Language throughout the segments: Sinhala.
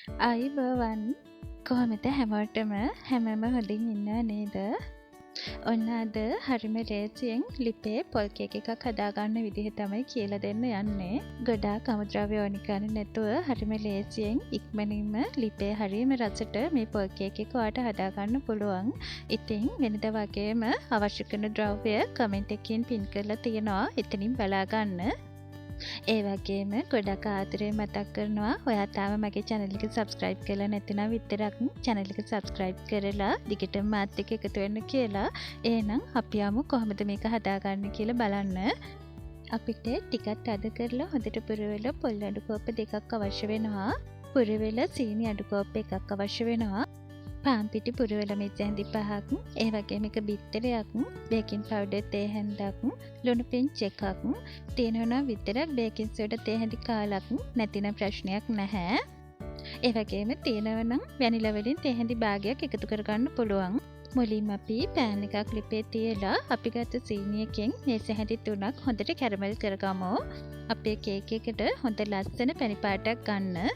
ආයුබෝවන් කොහොමද හැමෝටම හැමම හොඳින් ඉන්නවා නේද? ඔන්න අද හරිම ලේසියෙන් ලිපේ පොල් කේක් එකක් හදාගන්න විදිහ තමයි කියලා දෙන්න යන්නේ. ගොඩාක් අමුද්‍රව්‍ය ඕනි කරන්නේ නැතුව හරිම ලේසියෙන් ඉක්මනින්ම ලිපේ හරිම රසට මේ පොල් කේක් එක ඔයාලට හදාගන්න පුළුවන්. ඉතින් වෙනද වගේම අවශ්‍ය කරන ද්‍රව්‍ය කමෙන්ට් එකකින් පින් කරලා තියෙනවා. එතනින් බලා ගන්න. ඒ වගේම ගොඩක් ආදරේ මතක් කරනවා ඔයා තාම මගේ channel එක subscribe කරලා නැත්නම් විතරක් channel එක subscribe කරලා දිගටම මාත් එක්ක එකතු වෙන්න කියලා. එහෙනම් අපි යමු කොහොමද මේක හදාගන්නේ කියලා බලන්න. අපිට ටිකක් අද කරලා හොඳට පුරවලා පොල් අඩු කෝප්ප දෙකක් අවශ්‍ය වෙනවා. පුරවලා සීනි අඩු කෝප්ප එකක් අවශ්‍ය වෙනවා. පාන් පිටි පුරවලා මෙතෙන්දි 5ක්, ඒ වගේම එක බිත්තරයක්, බේකින් පවුඩර් තේ හැන්දක්, ලුණු පිංච් එකක්, තියෙනවා විතරක් බේකින් සෝඩා තේ හැඳි කාලක් නැතිනම් ප්‍රශ්නයක් නැහැ. ඒ වගේම තියෙනවා නම් වැනිලා වලින් තේ හැඳි භාගයක් එකතු කරගන්න පුළුවන්. මුලින්ම අපි පෑන් එකක් ලිපේ තියලා අපි ගත්ත සීනි එකෙන් මේස හැඳි 3ක් හොඳට කැරමල් කරගමු. අපේ කේක් එකට හොඳ ලස්සන පැණි පාටක් ගන්න.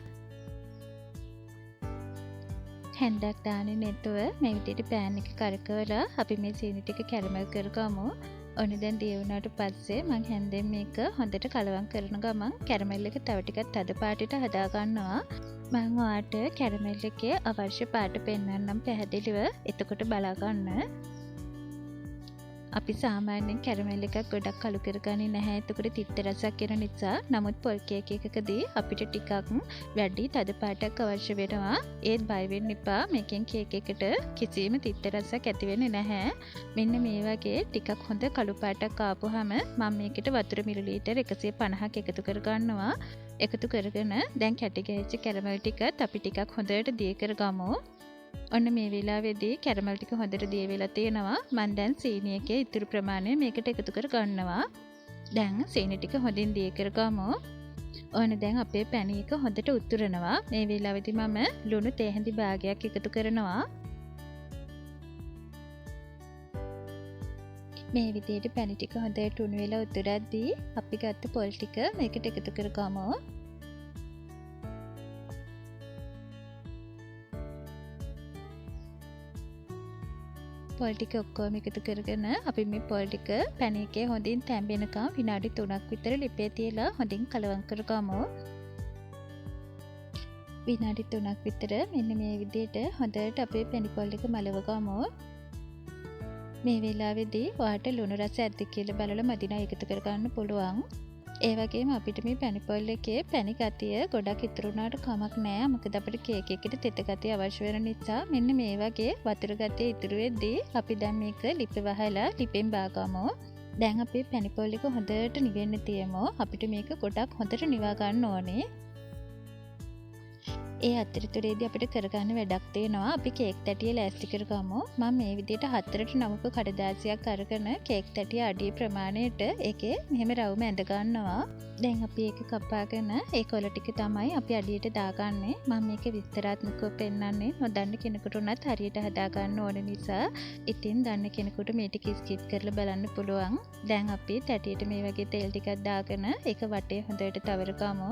හැන්දක් දාන්නේ නැතුව මේ විදිහට පෑන් එක කරකවලා අපි මේ සීනි ටික කැරමල් කරගමු. ඔන්න දැන් දිය වුණාට පස්සේ මම හැන්දෙන් මේක හොඳට කලවම් කරන ගමන් කැරමල් එක තව ටිකක් තද පාටට හදා ගන්නවා. මම ඔයාලට කැරමල් එකේ අවශ්‍ය පාට පෙන්වන්නම් පැහැදිලිව. එතකොට බලා ගන්න. අපි සාමාන්‍යයෙන් කැරමල් එකක් ගොඩක් කළු කරගන්නේ නැහැ. එතකොට තිත්ත රසක් එන නිසා. නමුත් පොල් කේක් එකකදී අපිට ටිකක් වැඩි තද පාටක් අවශ්‍ය වෙනවා. ඒත් බය වෙන්න එපා. මේකෙන් කේක් එකට කිසිම තිත්ත රසක් ඇති වෙන්නේ නැහැ. මෙන්න මේ වගේ ටිකක් හොඳ කළු පාටක් ආපුවාම මම මේකට වතුර මිලිලීටර් 150ක් එකතු කර ගන්නවා. එකතු කරගෙන දැන් කැටි ගහච්ච කැරමල් ටිකත් අපි ටිකක් හොඳට දිය කරගමු. ඔන්න මේ වෙලාවේදී කැරමල් ටික හොඳට දිය වෙලා තියෙනවා. මම දැන් සීනි එකේ ඉතුරු ප්‍රමාණය මේකට එකතු කර ගන්නවා. දැන් සීනි ටික හොඳින් දිය කරගමු. ඔන්න දැන් අපේ පැණි එක හොඳට උතුරනවා. මේ වෙලාවේදී මම ලුණු තේ හැඳි භාගයක් එකතු කරනවා. මේ විදිහට පැණි ටික හොඳට උණු වෙලා උතුරද්දී අපි ගත්ත පොල් ටික මේකට එකතු කරගමු. පොල් ටික ඔක්කොම එකතු කරගෙන අපි මේ පොල් ටික පැන එකේ හොඳින් තැම්බෙනකම් විනාඩි 3ක් විතර ලිපේ තියලා හොඳින් කලවම් කරගමු. විනාඩි 3ක් විතර මෙන්න මේ විදිහට හොඳට අපේ පැණි පොල් එක මලව ගමු. මේ වෙලාවේදී ඔයාලට ලුණු රස ඇද්ද කියලා බලලා මදිනා එකතු කරගන්න පුළුවන්. ඒ වගේම අපිට මේ පැණි පොල් එකේ පැණි ගතිය ගොඩක් ඉතුරු වුණාට කමක් නැහැ. මොකද අපිට කේක් එකට තෙත ගතිය අවශ්‍ය වෙන නිසා මෙන්න මේ වගේ වතුර ගතිය ඉතුරු වෙද්දී අපි දැන් මේක ලිපේ වහලා ලිපෙන් බාගමු. දැන් අපේ පැණි පොල් එක හොඳට නිවෙන්න තියමු. අපිට මේක ගොඩක් හොඳට නිවා ගන්න ඕනේ. ඒ අතරතුරේදී අපිට කරගන්න වැඩක් තියෙනවා. අපි කේක් තැටිය ලෑස්ති කරගමු. මම මේ විදිහට 4ට 9ක කඩදාසියක් අරගෙන කේක් තැටිය අඩිය ප්‍රමාණයට ඒකේ මෙහෙම රවුම ඇඳ ගන්නවා. දැන් අපි ඒක කපාගෙන ඒ කොළ ටික තමයි අපි අඩියට දාගන්නේ. මම මේක විස්තරාත්මකව පෙන්නන්නේ නොදන්න කෙනෙකුට උනත් හරියට හදා ගන්න ඕන නිසා. ඉතින් දන්න කෙනෙකුට මේ ටික ස්කිප් කරලා බලන්න පුළුවන්. දැන් අපි තැටියට මේ වගේ තෙල් ටිකක් දාගෙන ඒක වටේ හොඳට තවරගමු.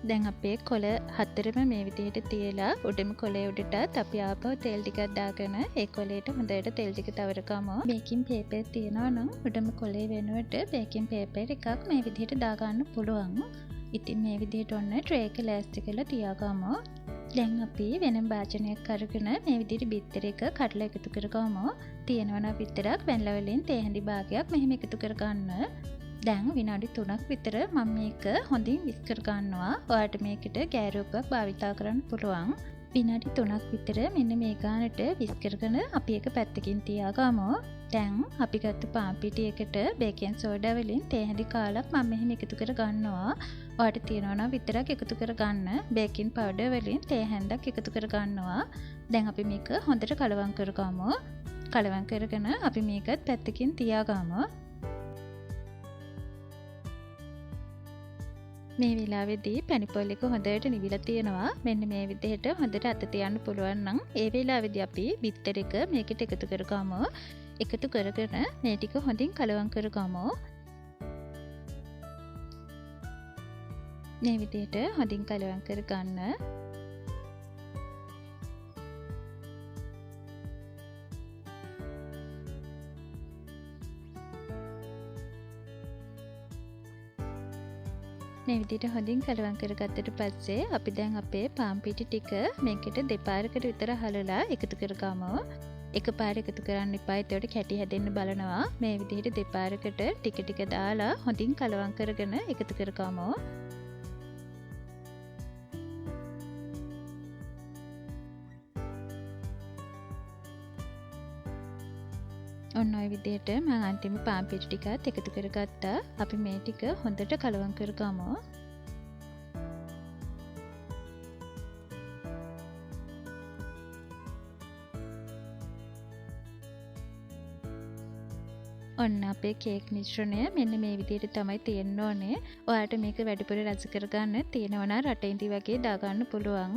දැන් අපේ කොළ 4ම මේ විදිහට තියලා උඩම කොළේ උඩටත් අපි ආපහු තෙල් ටිකක් දාගෙන ඒ කොළේට හොඳට තෙල් ටික තවරගමු. බේකින් පේපර් තියනවා නම් උඩම කොළේ වෙනුවට බේකින් පේපර් එකක් මේ විදිහට දාගන්න පුළුවන්. ඉතින් මේ විදිහට ඔන්න ට්‍රේ එක ලෑස්ති කරලා තියාගමු. දැන් අපි වෙනම භාජනයක් අරගෙන මේ විදිහට බිත්තර එක කඩලා එකතු කරගමු. තියෙනවා නම් විතරක් වැනිලා වලින් තේ හැඳි භාගයක් මෙහෙම එකතු කරගන්න. දැන් විනාඩි 3ක් විතර මම මේක හොඳින් විස් කර ගන්නවා. ඔයාලට මේකට ගෑරුවක්වත් භාවිතා කරන්න පුළුවන්. විනාඩි 3ක් විතර මෙන්න මේ ගානට විස් කරගෙන අපි එක පැත්තකින් තියාගමු. දැන් අපි ගත්ත පාන් පිටියකට බේකින් සෝඩා වලින් තේ හැඳි කාලක් මම මෙහෙම එකතු කර ගන්නවා. ඔයාලට තියනවා නම් විතරක් එකතු කර ගන්න. බේකින් පවුඩර් වලින් තේ හැන්දක් එකතු කර ගන්නවා. දැන් අපි මේක හොඳට කලවම් කරගමු. කලවම් කරගෙන අපි මේකත් පැත්තකින් තියාගමු. මේ වෙලාවේදී පැණි පොල් එක හොඳට නිවිලා තියෙනවා. මෙන්න මේ විදිහට හොඳට අත තියන්න පුළුවන් නම් ඒ වෙලාවේදී අපි බිත්තර එක මේකට එකතු කරගමු. එකතු කරගෙන මේ ටික හොඳින් කලවම් කරගමු. මේ විදිහට හොඳින් කලවම් කර ගන්න. මේ විදිහට හොඳින් කලවම් කරගත්තට පස්සේ අපි දැන් අපේ පාන් පිටි ටික මේකට දෙපාරකට විතර හලලා එකතු කරගමු. එකපාර එකතු කරන්න එපා. ඒතකොට කැටි හැදෙන්න බලනවා. මේ විදිහට දෙපාරකට ටික ටික දාලා හොඳින් කලවම් කරගෙන එකතු කරගමු. ඔන්න ඔය විදිහට මම අන්තිම පාන් පිටි ටිකත් එකතු කරගත්තා. අපි මේ ටික හොඳට කලවම් කරගමු. ඔන්න අපේ කේක් මිශ්‍රණය මෙන්න මේ විදිහට තමයි තියෙන්න ඕනේ. ඔයාලට මේක වැඩිපුර රස කරගන්න තියෙනවා නම් රටින්දි වගේ දාගන්න පුළුවන්.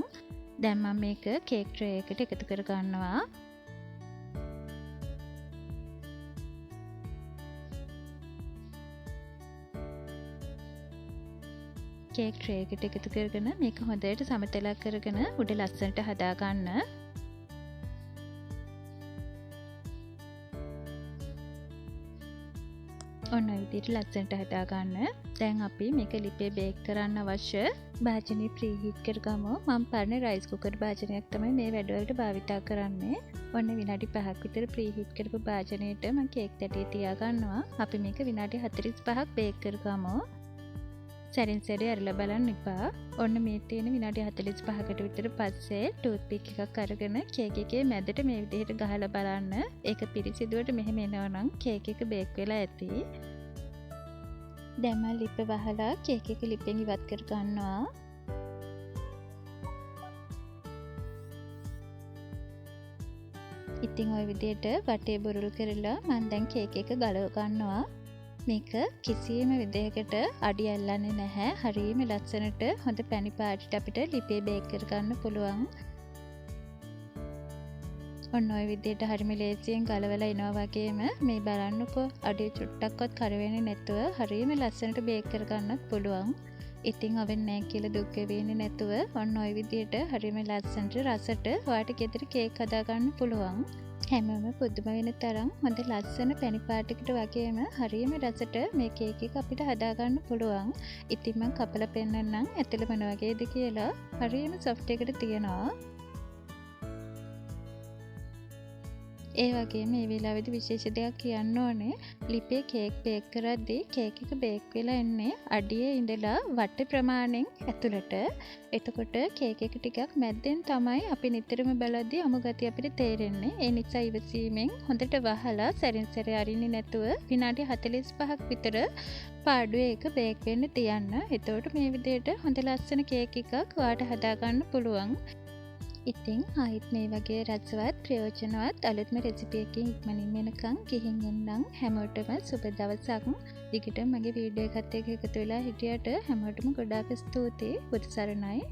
දැන් මම මේක කේක් ට්‍රේ එකට එකතු කරගන්නවා. කේක් ට්‍රේ එකට එකතු කරගෙන මේක හොඳට සමතලක් කරගෙන උඩ ලස්සනට හදාගන්න. ඔන්න ඔය විදිහට ලස්සනට හදාගන්න. දැන් අපි මේක ලිපේ බේක් කරන්න අවශ්‍ය භාජනය ප්‍රීහීට් කරගමු. මම පරණ රයිස් කුකර් භාජනයක් තමයි මේ වැඩවලට භාවිතා කරන්නේ. ඔන්න විනාඩි 5ක් විතර ප්‍රීහීට් කරපු භාජනයට මම කේක් තැටිය තියාගන්නවා. අපි මේක විනාඩි 45ක් බේක් කරගමු. සැරින් සැරේ අරලා බලන්න එපා. ඔන්න මේ තියෙන විනාඩි 45කට විතර පස්සේ ටූත් පික් එකක් අරගෙන කේක් එකේ මැදට මේ විදිහට ගහලා බලන්න. ඒක පිරිසිදුවට මෙහෙම එනවා නම් කේක් එක බේක් වෙලා ඇති. දැන් මම ලිප වහලා කේක් එක ලිපෙන් ඉවත් කර ගන්නවා. ඉතින් ওই විදිහට වටේ බුරුල් කරලා මම දැන් කේක් එක ගලව ගන්නවා. මේක කිසියම් විදිහකට අඩි ඇල්ලන්නේ නැහැ. හරියම ලස්සනට හොඳ පැණි පාටට අපිට ලිපේ බේක් කරගන්න පුළුවන්. ඔන්න ඔය විදිහට හරියම ලේසියෙන් ගලවලා එනවා වගේම මේ බලන්නකෝ අඩිය චුට්ටක්වත් කර වෙන්නේ නැතුව හරියම ලස්සනට බේක් කරගන්නත් පුළුවන්. ඉතින් oven නැහැ කියලා දුක් වෙන්නේ නැතුව ඔන්න ඔය විදිහට හරියම ලස්සනට රසට ඔයාලට ගෙදර කේක් හදාගන්න පුළුවන්. හැමෝම පුදුම වෙන තරම් හොඳ ලස්සන පැණි පාටයකට වගේම හරියම රසට මේ කේක් එක අපිට හදාගන්න පුළුවන්. ඉතින් මම කපලා පෙන්නන්නම් ඇතුළ මොන වගේද කියලා. හරියම සොෆ්ට් එකට තියෙනවා. ඒ වගේම මේ වෙලාවේදී විශේෂ දෙයක් කියන්න ඕනේ. ලිපේ කේක් බේක් කරද්දී කේක් එක බේක් වෙලා එන්නේ අඩියේ ඉඳලා වට ප්‍රමාණයෙන් ඇතුළට. එතකොට කේක් එක ටිකක් මැද්දෙන් තමයි අපි නිතරම බලද්දී අමු ගතිය අපිට තේරෙන්නේ. ඒ නිසා ඉවසීමෙන් හොඳට වහලා සැරින් සැරේ අරින්නේ නැතුව විනාඩි 45ක් විතර පාඩුවේ එක බේක් වෙන්න තියන්න. එතකොට මේ විදිහට හොඳ ලස්සන කේක් එකක් ඔයාලට හදාගන්න පුළුවන්. ඉතින් ආයිත් මේ වගේ රසවත් ප්‍රයෝජනවත් අලුත්ම රෙසිපි එකකින් ඉක්මනින් වෙනකන් ගිහින් එන්නම්. හැමෝටම සුබ දවසක්. දිගටම මගේ වීඩියෝ එකත් එක්ක එකතු වෙලා හිටියට හැමෝටම ගොඩාක් ස්තුතියි. බුදු සරණයි.